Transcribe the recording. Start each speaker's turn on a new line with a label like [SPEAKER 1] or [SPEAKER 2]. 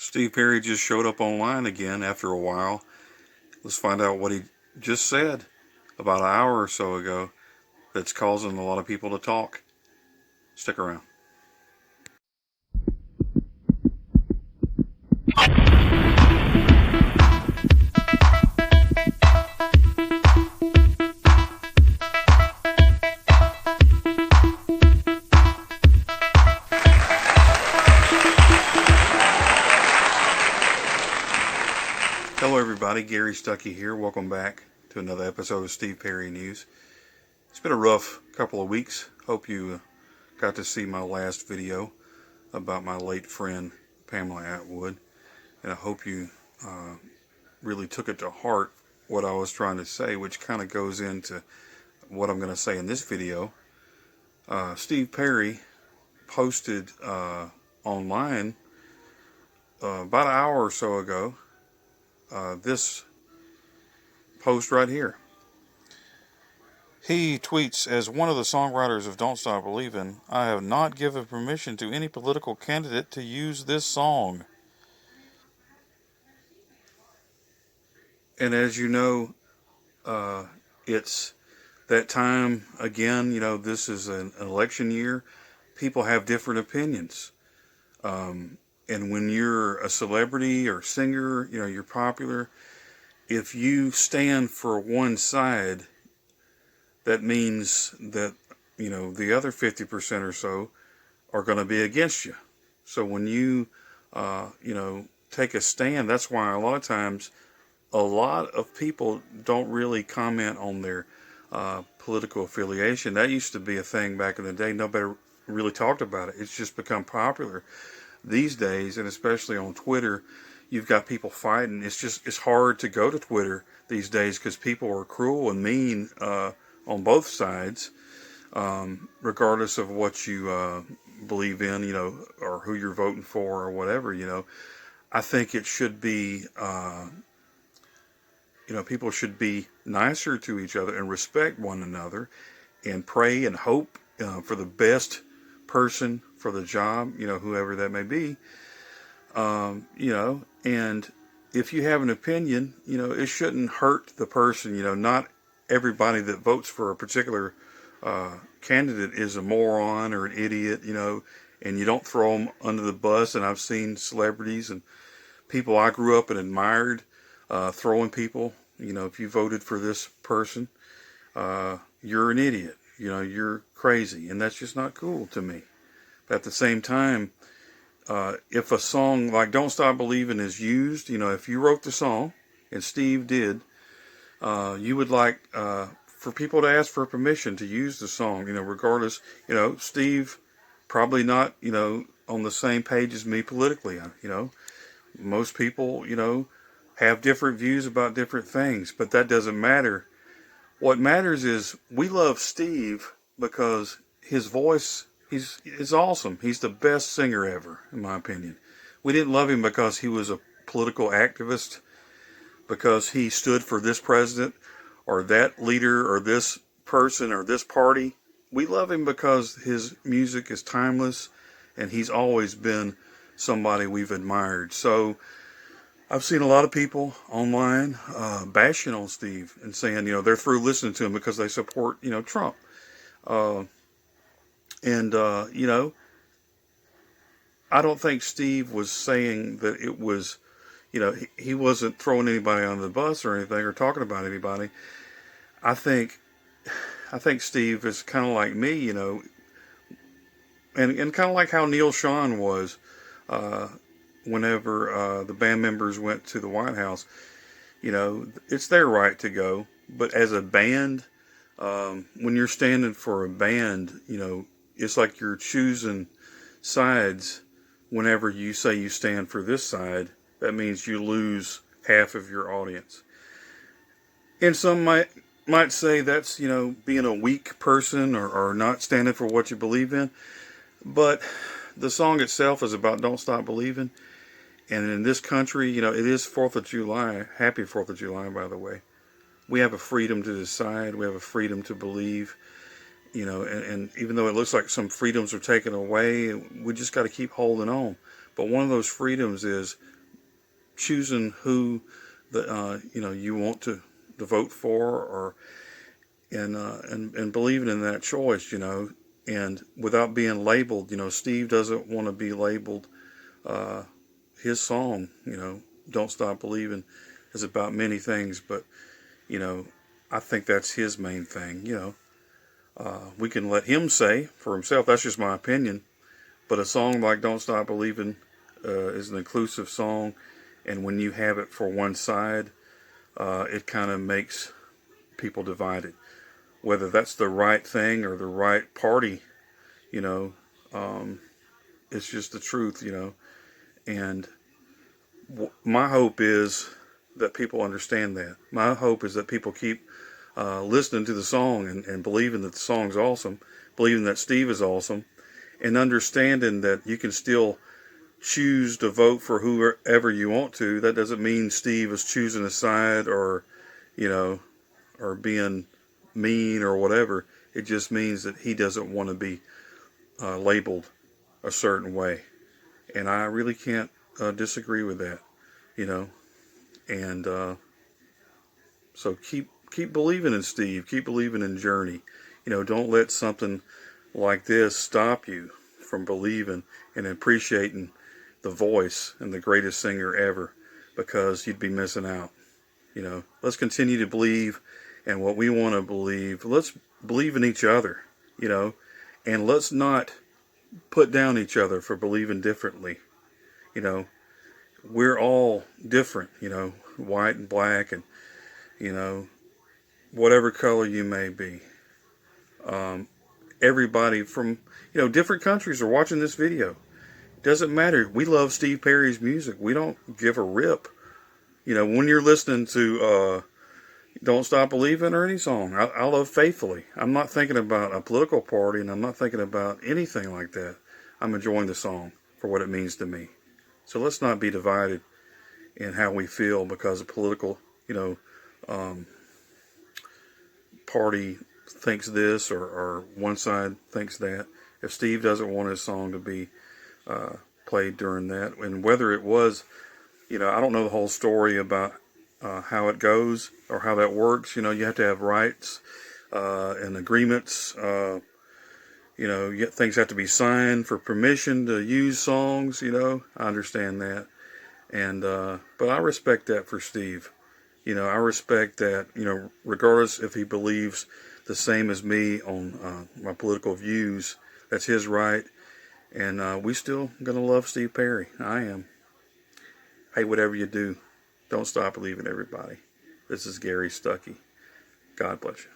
[SPEAKER 1] Steve Perry just showed up online again after a while. Let's find out what he just said about an hour or so ago that's causing a lot of people to talk. Stick around. Hello everybody, Gary Stuckey here. Welcome back to another episode of Steve Perry News. It's been a rough couple of weeks. Hope you got to see my last video about my late friend Pamela Atwood. And I hope you really took it to heart what I was trying to say, which kind of goes into what I'm going to say in this video. Steve Perry posted online about an hour or so ago this post right here. He tweets, as one of the songwriters of Don't Stop Believin', I have not given permission to any political candidate to use this song. And as you know, it's that time again. You know, this is an election year. People have different opinions. And when you're a celebrity or singer, you know, you're popular, if you stand for one side, that means that, you know, the other 50% or so are going to be against you. So when you, take a stand, that's why a lot of times a lot of people don't really comment on their political affiliation. That used to be a thing back in the day. Nobody really talked about it. It's just become popular these days, and especially on Twitter, you've got people fighting. It's hard to go to Twitter these days because people are cruel and mean on both sides, regardless of what you believe in, you know, or who you're voting for or whatever, you know. I think it should be, people should be nicer to each other and respect one another and pray and hope for the best person for the job, you know, whoever that may be, and if you have an opinion, you know, it shouldn't hurt the person. You know, not everybody that votes for a particular candidate is a moron or an idiot, you know, and you don't throw them under the bus. And I've seen celebrities and people I grew up and admired throwing people, you know, if you voted for this person, you're an idiot, you know, you're crazy, and that's just not cool to me. But at the same time, if a song like Don't Stop Believin' is used, you know, if you wrote the song, and Steve did, you would like for people to ask for permission to use the song, you know, regardless, you know, Steve probably not, you know, on the same page as me politically, you know. Most people, you know, have different views about different things, but that doesn't matter. What matters is we love Steve because his voice is awesome. He's the best singer ever, in my opinion. We didn't love him because he was a political activist, because he stood for this president or that leader or this person or this party. We love him because his music is timeless and he's always been somebody we've admired. So I've seen a lot of people online bashing on Steve and saying, you know, they're through listening to him because they support, you know, Trump. I don't think Steve was saying that it was, you know, he wasn't throwing anybody on the bus or anything or talking about anybody. I think Steve is kind of like me, you know, and kind of like how Neil Sean was whenever the band members went to the White House. You know, it's their right to go, but as a band, when you're standing for a band, you know, it's like you're choosing sides. Whenever you say you stand for this side, that means you lose half of your audience. And some might say that's, you know, being a weak person or not standing for what you believe in. But the song itself is about Don't Stop Believin'. And in this country, you know, it is 4th of July. Happy 4th of July, by the way. We have a freedom to decide. We have a freedom to believe. You know, and even though it looks like some freedoms are taken away, we just got to keep holding on. But one of those freedoms is choosing who you want to vote for, or and believing in that choice, and without being labeled. Steve doesn't want to be labeled. Uh, his song, "Don't Stop Believing," is about many things, but you know, I think that's his main thing. We can let him say for himself. That's just my opinion. But a song like "Don't Stop Believing" is an inclusive song, and when you have it for one side, it kind of makes people divided. Whether that's the right thing or the right party, you know, um, it's just the truth. And my hope is that people understand that. My hope is that people keep listening to the song and believing that the song's awesome, believing that Steve is awesome, and understanding that you can still choose to vote for whoever you want to. That doesn't mean Steve is choosing a side, you know, or being mean or whatever. It just means that he doesn't want to be labeled a certain way. And I really can't disagree with that, you know. And so keep believing in Steve. Keep believing in Journey. Don't let something like this stop you from believing and appreciating the voice and the greatest singer ever, because you'd be missing out. Let's continue to believe in what we want to believe. Let's believe in each other, you know, and let's not put down each other for believing differently. You know, we're all different, white and black, and, you know, whatever color you may be. Everybody from, different countries are watching this video. It doesn't matter. We love Steve Perry's music. We don't give a rip. When you're listening to Don't Stop Believing or any song, I love Faithfully. I'm not thinking about a political party, and I'm not thinking about anything like that. I'm enjoying the song for what it means to me. So let's not be divided in how we feel because a political, um, party thinks this, or one side thinks that. If Steve doesn't want his song to be played during that, and whether it was, I don't know the whole story about how it goes or how that works. You have to have rights and agreements. Things have to be signed for permission to use songs. I understand that, and but I respect that for Steve. I respect that. Regardless if he believes the same as me on my political views, that's his right. And we still gonna love Steve Perry. I am. Hey, whatever you do, don't stop believing, everybody. This is Gary Stuckey. God bless you.